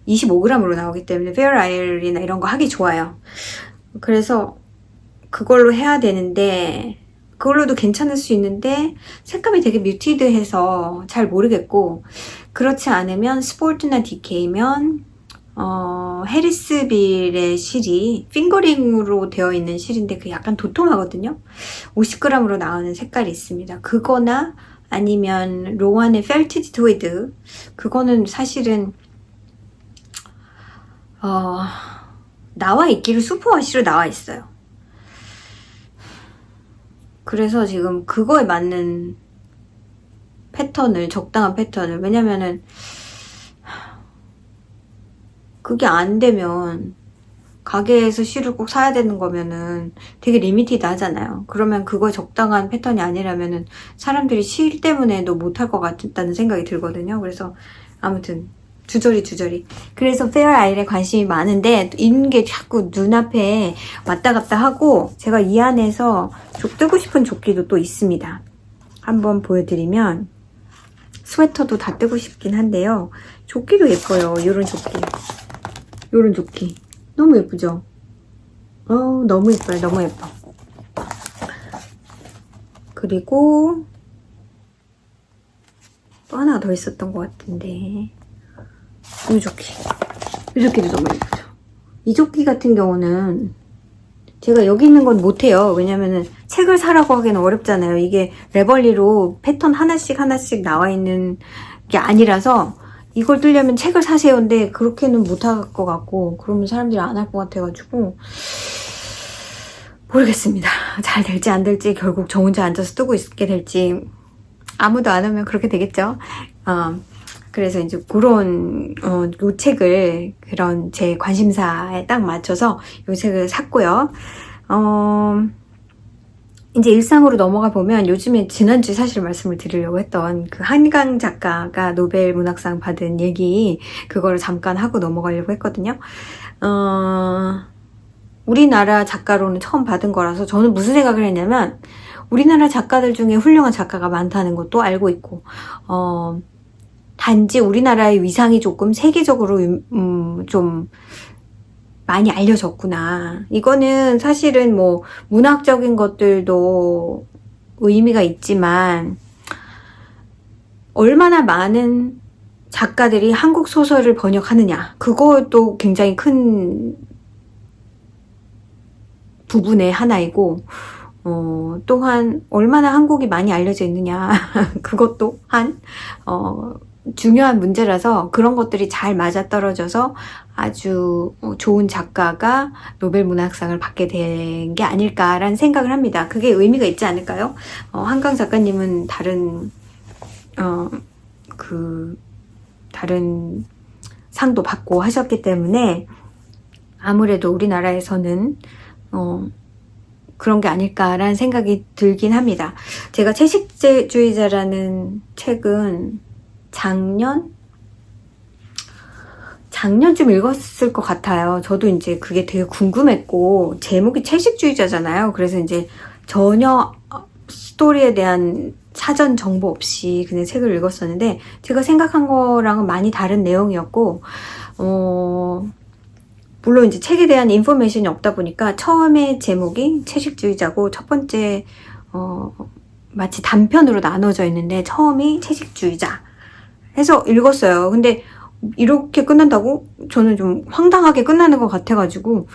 25g으로 나오기 때문에 페어 아일이나 이런 거 하기 좋아요. 그래서 그걸로 해야 되는데, 그걸로도 괜찮을 수 있는데 색감이 되게 뮤티드해서 잘 모르겠고, 그렇지 않으면 스포츠나 DK면 해리스빌의 실이 핑거링으로 되어 있는 실인데 그 약간 도톰하거든요. 50g으로 나오는 색깔이 있습니다. 그거나 아니면 로완의 펠티드 트위드, 그거는 사실은 나와 있기를 슈퍼워시로 나와 있어요. 그래서 지금 그거에 맞는 패턴을, 적당한 패턴을, 왜냐면은 그게 안 되면 가게에서 실을 꼭 사야 되는 거면은 되게 리미티드 하잖아요. 그러면 그거에 적당한 패턴이 아니라면은 사람들이 실 때문에도 못할 것 같다는 생각이 들거든요. 그래서 아무튼 주저리. 그래서 페어 아일에 관심이 많은데 있는 게 자꾸 눈앞에 왔다 갔다 하고, 제가 이 안에서 뜨고 싶은 조끼도 또 있습니다. 한번 보여드리면, 스웨터도 다 뜨고 싶긴 한데요. 조끼도 예뻐요. 요런 조끼. 너무 예쁘죠? 너무 예뻐요. 너무 예뻐. 그리고 또 하나 더 있었던 것 같은데, 이 조끼도 너무 예쁘죠? 이 조끼 같은 경우는 제가 여기 있는 건 못해요. 왜냐면은 책을 사라고 하기는 어렵잖아요. 이게 레벌리로 패턴 하나씩 나와 있는 게 아니라서 이걸 뜨려면 책을 사세요인데 그렇게는 못할 것 같고, 그러면 사람들이 안 할 것 같아가지고 모르겠습니다. 잘 될지 안 될지, 결국 저 혼자 앉아서 뜨고 있게 될지, 아무도 안 하면 그렇게 되겠죠. 그래서 이제 그런 요 책을, 그런 제 관심사에 딱 맞춰서 요 책을 샀고요. 이제 일상으로 넘어가 보면, 요즘에 지난주에 사실 말씀을 드리려고 했던 그 한강 작가가 노벨 문학상 받은 얘기, 그거를 잠깐 하고 넘어가려고 했거든요. 우리나라 작가로는 처음 받은 거라서 저는 무슨 생각을 했냐면, 우리나라 작가들 중에 훌륭한 작가가 많다는 것도 알고 있고, 단지 우리나라의 위상이 조금 세계적으로 좀 많이 알려졌구나. 이거는 사실은 뭐 문학적인 것들도 의미가 있지만, 얼마나 많은 작가들이 한국 소설을 번역하느냐, 그것도 굉장히 큰 부분의 하나이고, 또한 얼마나 한국이 많이 알려져 있느냐 그것도 한 중요한 문제라서, 그런 것들이 잘 맞아떨어져서 아주 좋은 작가가 노벨 문학상을 받게 된 게 아닐까라는 생각을 합니다. 그게 의미가 있지 않을까요? 한강 작가님은 다른 상도 받고 하셨기 때문에 아무래도 우리나라에서는 그런 게 아닐까라는 생각이 들긴 합니다. 제가 채식주의자라는 책은 작년쯤 읽었을 것 같아요. 저도 이제 그게 되게 궁금했고, 제목이 채식주의자잖아요. 그래서 이제 전혀 스토리에 대한 사전 정보 없이 그냥 책을 읽었었는데, 제가 생각한 거랑은 많이 다른 내용이었고, 물론 이제 책에 대한 인포메이션이 없다 보니까 처음에 제목이 채식주의자고, 첫 번째 마치 단편으로 나눠져 있는데 처음이 채식주의자 해서 읽었어요. 근데 이렇게 끝난다고? 저는 좀 황당하게 끝나는 것 같아가지고,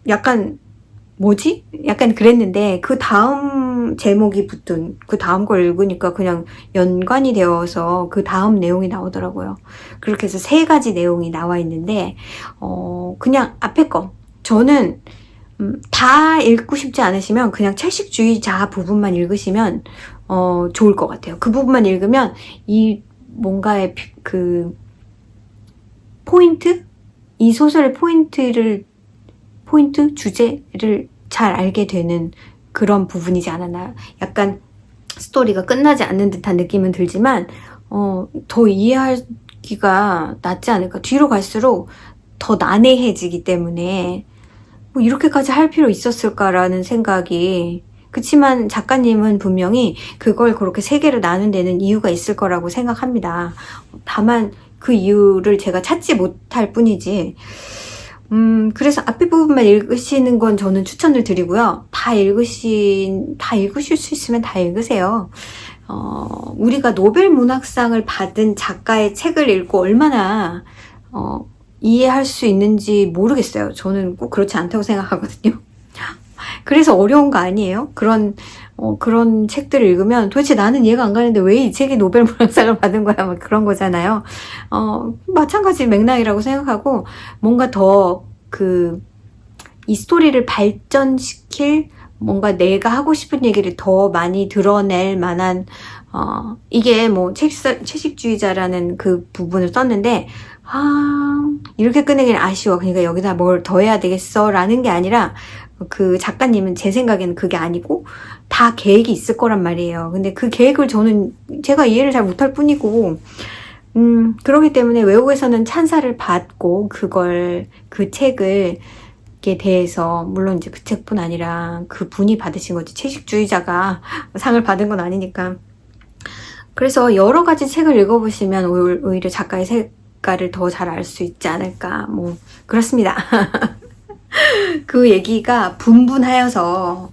약간 뭐지? 약간 그랬는데, 그 다음 제목이 붙은 그 다음 걸 읽으니까 그냥 연관이 되어서 그 다음 내용이 나오더라고요. 그렇게 해서 3가지 내용이 나와 있는데, 그냥 앞에 거, 저는 다 읽고 싶지 않으시면 그냥 채식주의자 부분만 읽으시면 좋을 것 같아요. 그 부분만 읽으면 이 뭔가의 그 포인트? 이 소설의 주제를 잘 알게 되는 그런 부분이지 않았나. 약간 스토리가 끝나지 않는 듯한 느낌은 들지만 더 이해하기가 낫지 않을까. 뒤로 갈수록 더 난해해지기 때문에 뭐 이렇게까지 할 필요 있었을까라는 생각이, 그치만 작가님은 분명히 그걸 그렇게 3개로 나눈 데는 이유가 있을 거라고 생각합니다. 다만 그 이유를 제가 찾지 못할 뿐이지. 그래서 앞에 부분만 읽으시는 건 저는 추천을 드리고요. 다 읽으실 수 있으면 다 읽으세요. 우리가 노벨 문학상을 받은 작가의 책을 읽고 얼마나 이해할 수 있는지 모르겠어요. 저는 꼭 그렇지 않다고 생각하거든요. 그래서 어려운 거 아니에요? 그런 책들을 읽으면 도대체 나는 이해가 안 가는데 왜 이 책이 노벨 문학상을 받은 거야? 막 그런 거잖아요. 마찬가지 맥락이라고 생각하고, 뭔가 더 이 스토리를 발전시킬 뭔가 내가 하고 싶은 얘기를 더 많이 드러낼 만한 이게 뭐 채식주의자라는 그 부분을 썼는데 이렇게 끝내기는 아쉬워. 그러니까 여기다 뭘 더 해야 되겠어 라는 게 아니라 그 작가님은 제 생각에는 그게 아니고 다 계획이 있을 거란 말이에요. 근데 그 계획을 제가 이해를 잘 못할 뿐이고 그렇기 때문에 외국에서는 찬사를 받고 그 책을 에 대해서 물론 이제 그 책뿐 아니라 그 분이 받으신 거지 채식주의자가 상을 받은 건 아니니까. 그래서 여러 가지 책을 읽어보시면 오히려 작가의 색깔을 더 잘 알 수 있지 않을까 뭐 그렇습니다. 그 얘기가 분분하여서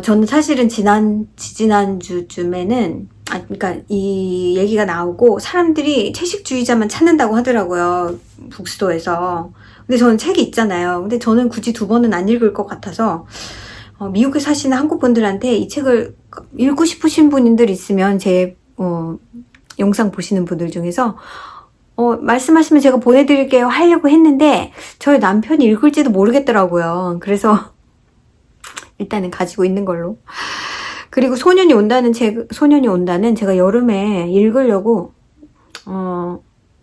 저는 사실은 지난주쯤에는 그러니까 이 얘기가 나오고 사람들이 채식주의자만 찾는다고 하더라고요. 북스토어에서. 근데 저는 책이 있잖아요. 근데 저는 굳이 2번은 안 읽을 것 같아서 미국에 사시는 한국 분들한테 이 책을 읽고 싶으신 분들 있으면 제 영상 보시는 분들 중에서 말씀하시면 제가 보내드릴게요 하려고 했는데 저희 남편이 읽을지도 모르겠더라고요. 그래서 일단은 가지고 있는 걸로. 그리고 소년이 온다는 제가 여름에 읽으려고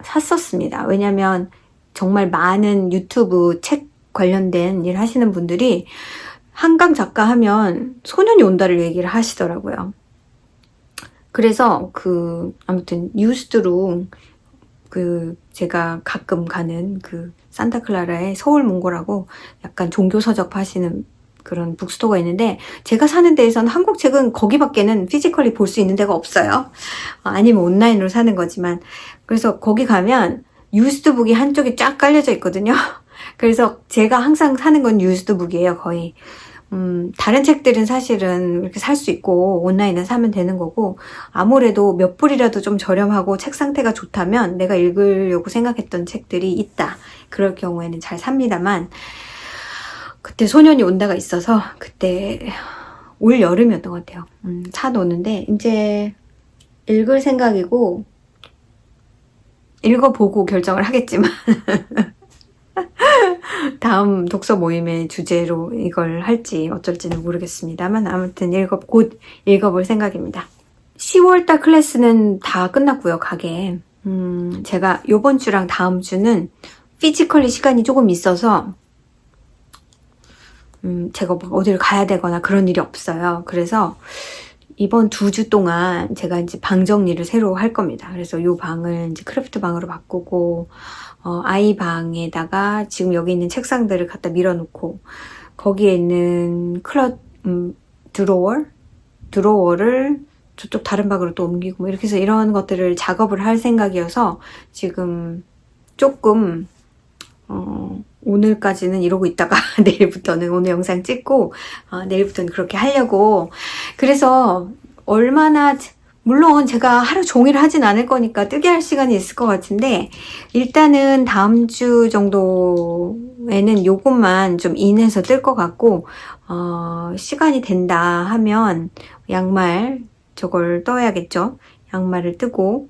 샀었습니다. 왜냐면 정말 많은 유튜브 책 관련된 일 하시는 분들이 한강 작가 하면 소년이 온다를 얘기를 하시더라고요. 그래서 아무튼 뉴스드로 제가 가끔 가는 산타클라라의 서울문고라고 약간 종교서적 파시는 그런 북스토어가 있는데 제가 사는 데에서는 한국 책은 거기밖에는 피지컬리 볼 수 있는 데가 없어요. 아니면 온라인으로 사는 거지만. 그래서 거기 가면 유스드북이 한쪽에 쫙 깔려져 있거든요. 그래서 제가 항상 사는 건 유스드북이에요, 거의. 다른 책들은 사실은 이렇게 살 수 있고 온라인에 사면 되는 거고 아무래도 몇 불이라도 좀 저렴하고 책 상태가 좋다면 내가 읽으려고 생각했던 책들이 있다. 그럴 경우에는 잘 삽니다만 그때 소년이 온다가 있어서 그때 올 여름이었던 것 같아요. 사놓는데 이제 읽을 생각이고 읽어보고 결정을 하겠지만 다음 독서 모임의 주제로 이걸 할지 어쩔지는 모르겠습니다만 아무튼 곧 읽어볼 생각입니다. 10월달 클래스는 다 끝났고요. 가게. 제가 요번 주랑 다음 주는 피지컬리 시간이 조금 있어서 제가 어디를 가야 되거나 그런 일이 없어요. 그래서 이번 2주 동안 제가 이제 방 정리를 새로 할 겁니다. 그래서 이 방을 이제 크래프트 방으로 바꾸고, 아이 방에다가 지금 여기 있는 책상들을 갖다 밀어놓고, 거기에 있는 드로워를 저쪽 다른 방으로 또 옮기고, 뭐 이렇게 해서 이런 것들을 작업을 할 생각이어서 지금 조금, 오늘까지는 이러고 있다가 내일부터는 오늘 영상 찍고 내일부터는 그렇게 하려고. 그래서 물론 제가 하루 종일 하진 않을 거니까 뜨게 할 시간이 있을 것 같은데 일단은 다음 주 정도에는 요것만 좀 인해서 뜰 것 같고 시간이 된다 하면 양말 저걸 떠야겠죠. 양말을 뜨고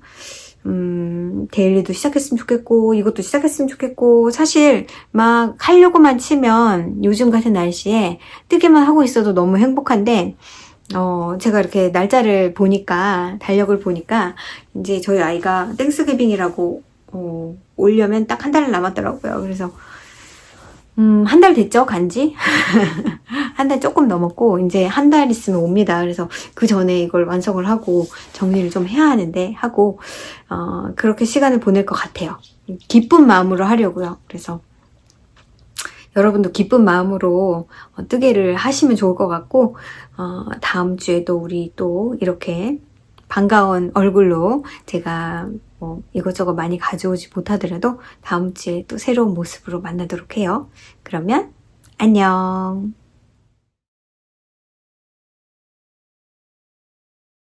데일리도 시작했으면 좋겠고 이것도 시작했으면 좋겠고 사실 막 하려고만 치면 요즘 같은 날씨에 뜨기만 하고 있어도 너무 행복한데 제가 이렇게 날짜를 보니까 달력을 보니까 이제 저희 아이가 땡스기빙이라고 오려면 딱 한 달 남았더라고요. 그래서 한 달 됐죠? 간지? 한 달 조금 넘었고 이제 한 달 있으면 옵니다. 그래서 그 전에 이걸 완성을 하고 정리를 좀 해야 하는데 하고 그렇게 시간을 보낼 것 같아요. 기쁜 마음으로 하려고요. 그래서 여러분도 기쁜 마음으로 뜨개를 하시면 좋을 것 같고 다음 주에도 우리 또 이렇게 반가운 얼굴로 제가 뭐 이것저것 많이 가져오지 못하더라도 다음 주에 또 새로운 모습으로 만나도록 해요. 그러면 안녕.